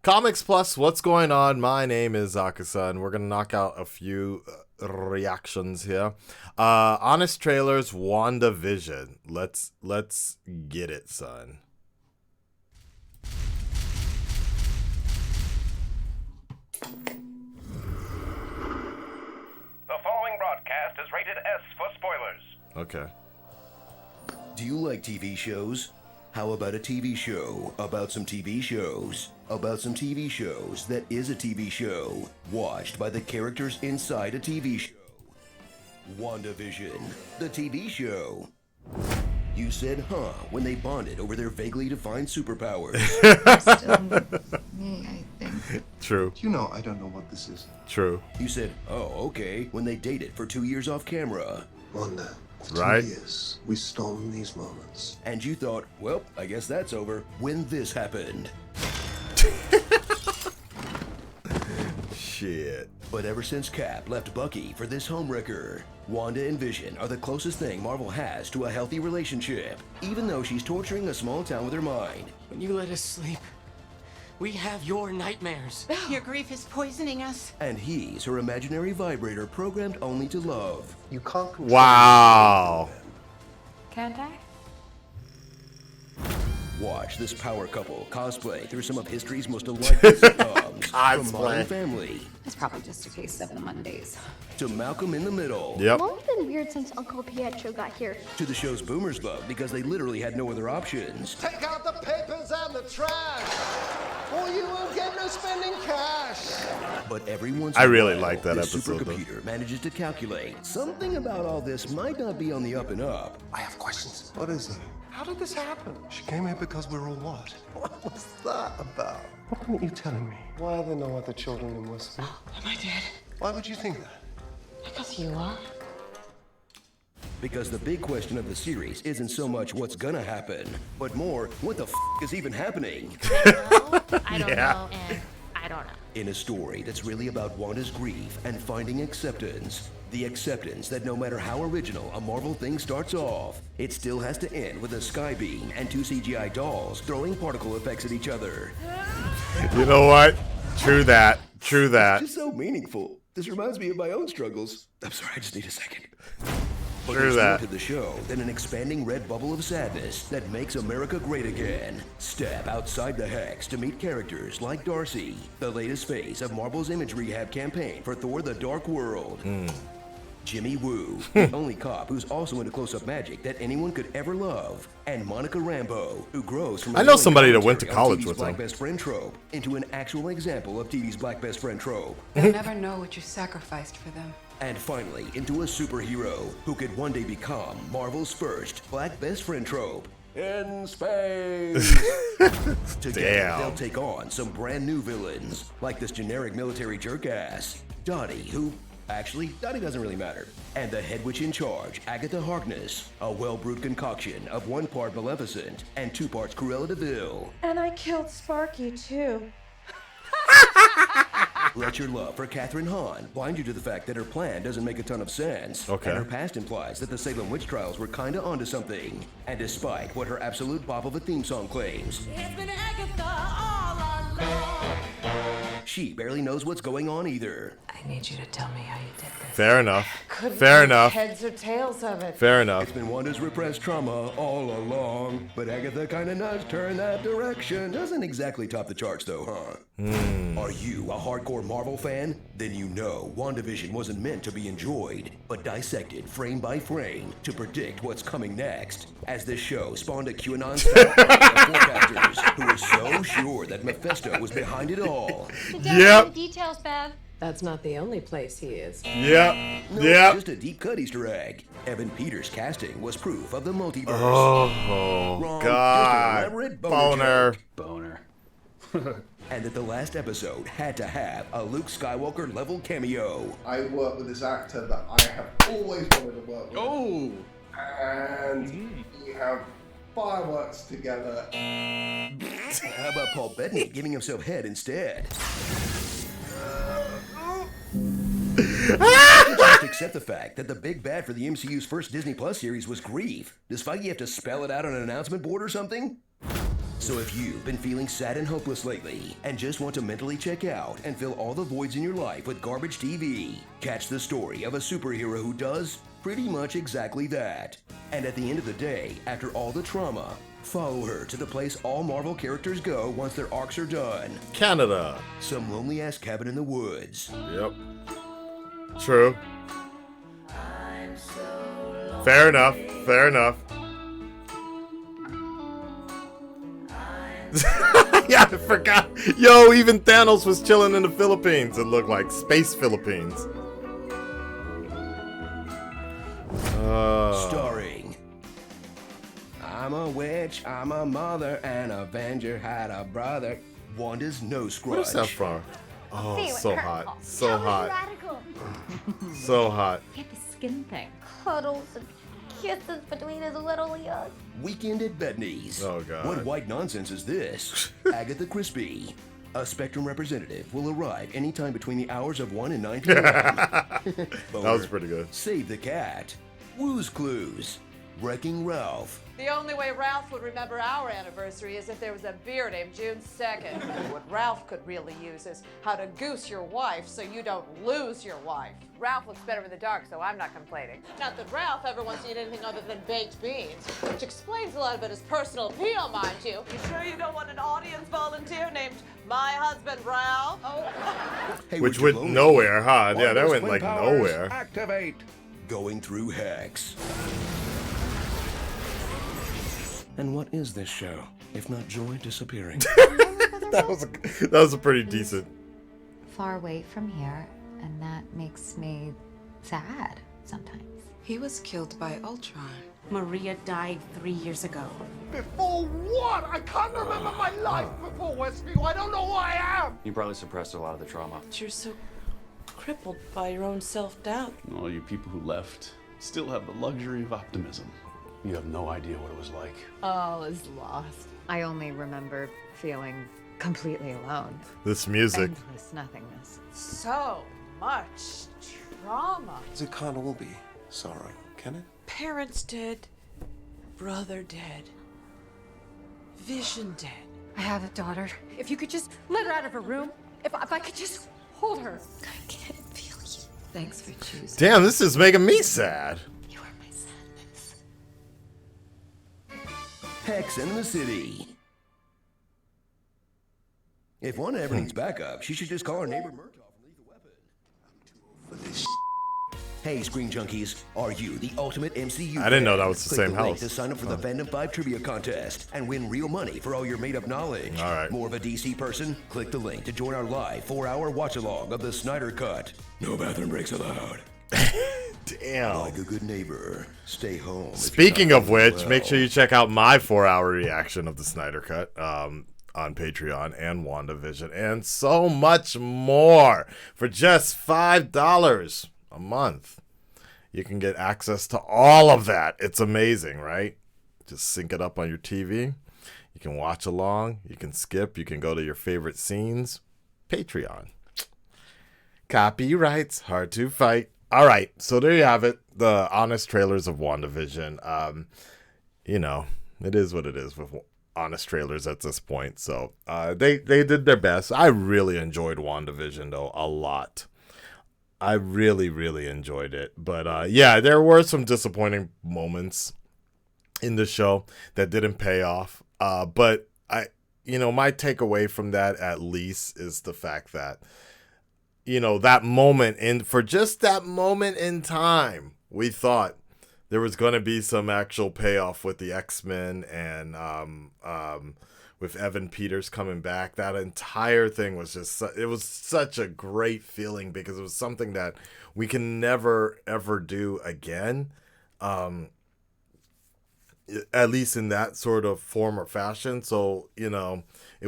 Comics Plus, what's going on? My name is Akasan. We're gonna knock out a few reactions here. Honest trailers, WandaVision. Let's get it, son. The following broadcast is rated S for spoilers. Okay. Do you like TV shows? How about a TV show about some TV shows? About some TV shows that is a TV show, watched by the characters inside a TV show. WandaVision, the TV show. You said, huh, when they bonded over their vaguely defined superpowers. Still me, I think. True. You know, I don't know what this is. True. You said, oh, okay, when they dated for 2 years off camera. Wanda, for Right. 2 years, we've stolen these moments. And you thought, well, I guess that's over when this happened. Shit. But ever since Cap left Bucky for this homewrecker, Wanda and Vision are the closest thing Marvel has to a healthy relationship, even though she's torturing a small town with her mind. When you let us sleep, we have your nightmares. Your grief is poisoning us. And he's her imaginary vibrator programmed only to love. You can't control Wow. Can't I? Watch this power couple cosplay through some of history's most delightful sitcoms. From Modern Family It's probably just a case of the Mondays. to Malcolm in the Middle. Yep. Long been weird since Uncle Pietro got here. To the shows boomers love because they literally had no other options. Take out the papers and the trash, or you won't get no spending cash. But every once I in a really while, like that this episode, though. supercomputer manages to calculate something about all this might not be on the up and up. I have questions. What is it? How did this happen? She came here because we're all what? What was that about? What weren't you telling me? Why are there no other children in Westfield? Am I dead? Why would you think that? Because you are. Because the big question of the series isn't so much what's gonna happen, but more, what the f is even happening? I don't know, and I don't know. In a story that's really about Wanda's grief and finding acceptance. The acceptance that no matter how original a Marvel thing starts off, it still has to end with a sky beam and 2 CGI dolls throwing particle effects at each other. You know what? True that. True that. Just so meaningful. This reminds me of my own struggles. I'm sorry, I just need a second. But True there's that. more to the show than an expanding red bubble of sadness that makes America great again. Step outside the hex to meet characters like Darcy, the latest phase of Marvel's image rehab campaign for Thor: The Dark World. Jimmy Woo, the only cop who's also into close-up magic that anyone could ever love, and Monica Rambeau, who grows from I know somebody that went to college with TV's black him. best friend trope into an actual example of TV's black best friend trope. They'll never know what you sacrificed for them. And finally, into a superhero who could one day become Marvel's first black best friend trope. In space! Together, Damn. they'll take on some brand new villains, like this generic military jerk-ass, Dottie, who... Actually, Dottie doesn't really matter. And the head witch in charge, Agatha Harkness, a well-brewed concoction of 1 part Maleficent and 2 parts Cruella de Vil. And I killed Sparky, too. Let your love for Catherine Hahn blind you to the fact that her plan doesn't make a ton of sense. Okay. And her past implies that the Salem witch trials were kinda onto something. And despite what her absolute bop of a theme song claims, It's been Agatha all along. she barely knows what's going on either. I need you to tell me how you did this. Fair enough. Couldn't Fair make enough. Heads or tails of it. Fair enough. It's been Wanda's repressed trauma all along, but Agatha kinda nudged her in that direction. Doesn't exactly top the charts though, huh? Are you a hardcore Marvel fan? Then you know WandaVision wasn't meant to be enjoyed, but dissected frame by frame to predict what's coming next. As this show spawned a QAnon-style army of forecasters who were so sure that Mephisto was behind it all. Yep. Details, Bev. That's not the only place he is. Yep. No, Yep. just a deep cut Easter egg. Evan Peters' casting was proof of the multiverse. Oh, Wrong, just an God. elaborate Boner. joke. And that the last episode had to have a Luke Skywalker level cameo. I work with this actor that I have always wanted to work with. Oh! And we have fireworks together. How about Paul Bettany giving himself head instead? Just accept the fact that the big bad for the MCU's first Disney Plus series was grief. Does Feige have to spell it out on an announcement board or something? So if you've been feeling sad and hopeless lately and just want to mentally check out and fill all the voids in your life with garbage TV, catch the story of a superhero who does pretty much exactly that. And at the end of the day, after all the trauma, follow her to the place all Marvel characters go once their arcs are done. Canada. Some lonely-ass cabin in the woods. Yep. True. Fair enough. Fair enough. Yeah, I forgot. Yo, even Thanos was chilling in the Philippines. It looked like space Philippines. Starring. I'm a witch, I'm a mother, an Avenger had a brother. Wanda's nose scrunch. What is that from? Oh, so hot. So That was hot. radical. So hot. Get the skin thing. Cuddles and kisses between his little ears. Weekend at Betney's. Oh, God. What white nonsense is this? Agatha Crispy. A Spectrum representative will arrive anytime between the hours of 1 and 9 p.m. That was pretty good. Save the Cat. Woo's Clues. Wrecking Ralph. The only way Ralph would remember our anniversary is if there was a beer named June 2nd. What Ralph could really use is how to goose your wife so you don't lose your wife. Ralph looks better in the dark, so I'm not complaining. Not that Ralph ever wants to eat anything other than baked beans, which explains a lot about his personal appeal, mind you. You sure you don't want an audience volunteer named My Husband Ralph? Oh. Hey, Which Richard went Logan. nowhere, huh? Yeah, that Wanda's went twin like powers nowhere. Activate. Going through Hex. And what is this show, if not joy disappearing? That was a pretty decent. Far away from here, and that makes me sad sometimes. He was killed by Ultron. Maria died 3 years ago. Before what? I can't remember my life before Westview. I don't know who I am. You probably suppressed a lot of the trauma. You're so crippled by your own self-doubt. All you people who left still have the luxury of optimism. You have no idea what it was like. All is lost. I only remember feeling completely alone. This music. Endless nothingness. So much trauma. It can't all be sorrow, can it? Parents dead, brother dead, Vision dead. I have a daughter. If you could just let her out of her room. If I could just hold her. I can't feel you. Thanks for choosing. Damn, this is making me sad. You are my sadness. Hex in the City. If Wanda ever needs backup, she should just call her neighbor Murtaugh from Lethal Weapon. I'm too old for this. Hey, Screen Junkies, are you the ultimate MCU I didn't know fan? that was the Click same the link house. to sign up for the Fandom 5 Trivia Contest and win real money for all your made-up knowledge. All right. More of a DC person? Click the link to join our live 4-hour watch-along of the Snyder Cut. No bathroom breaks allowed. Damn. Like a good neighbor, stay home. Speaking of which, make sure you check out my 4-hour reaction of the Snyder Cut on Patreon and WandaVision and so much more for just $5 a month. You can get access to all of that. It's amazing, right? Just sync it up on your TV. You can watch along. You can skip. You can go to your favorite scenes. Patreon. Copyrights, hard to fight. All right, so there you have it. The honest trailers of WandaVision. You know, it is what it is with honest trailers at this point. So they did their best. I really enjoyed WandaVision, though, a lot. I really, really enjoyed it. But yeah, there were some disappointing moments in the show that didn't pay off. But my takeaway from that at least is the fact that, that moment for just that moment in time, we thought there was going to be some actual payoff with the X-Men and with Evan Peters coming back. That entire thing was it was such a great feeling because it was something that we can never, ever do again. At least in that sort of form or fashion. So, it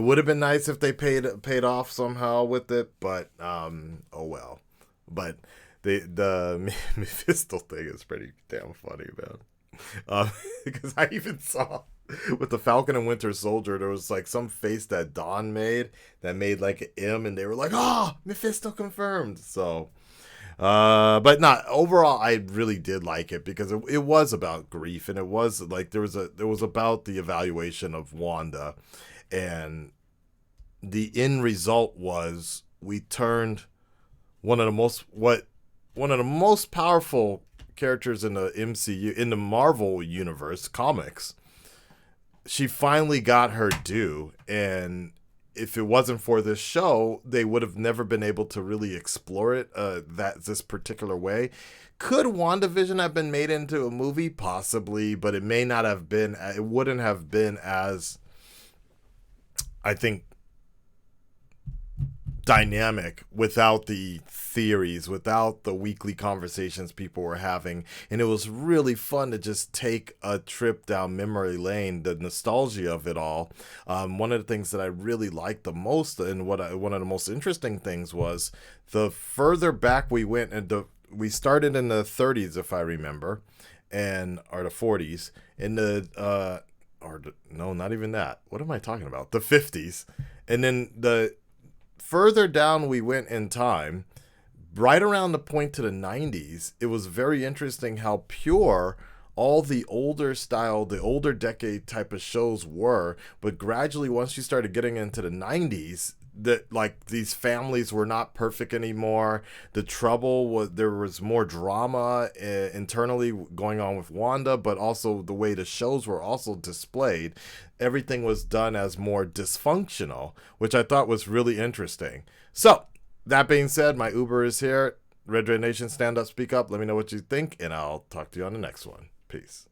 would have been nice if they paid off somehow with it, but oh well. But the Mephisto thing is pretty damn funny, man. Because I even saw with the Falcon and Winter Soldier, there was like some face that Dawn made that made like an M, and they were like, "Oh, Mephisto confirmed." So, But not overall, I really did like it because it was about grief, and it was like there was about the evaluation of Wanda, and the end result was we turned one of the most powerful characters in the MCU, in the Marvel universe comics. She finally got her due, and if it wasn't for this show, they would have never been able to really explore it this particular way. Could WandaVision have been made into a movie? Possibly, but it may not have been. It wouldn't have been as, I think, dynamic without the theories, without the weekly conversations people were having. And it was really fun to just take a trip down memory lane, the nostalgia of it all. One of the things that I really liked the most, and one of the most interesting things, was the further back we went, and we started in the 30s, if I remember, or the 40s, no, not even that. What am I talking about? The 50s. And then the further down we went in time, right around the point to the 90s, it was very interesting how pure all the older decade type of shows were. But gradually, once you started getting into the 90s, that like these families were not perfect anymore. The trouble was there was more drama internally going on with Wanda, but also the way the shows were also displayed, everything was done as more dysfunctional, which I thought was really interesting. So that being said, my Uber is here. Red Nation, stand up, speak up, let me know what you think, and I'll talk to you on the next one. Peace.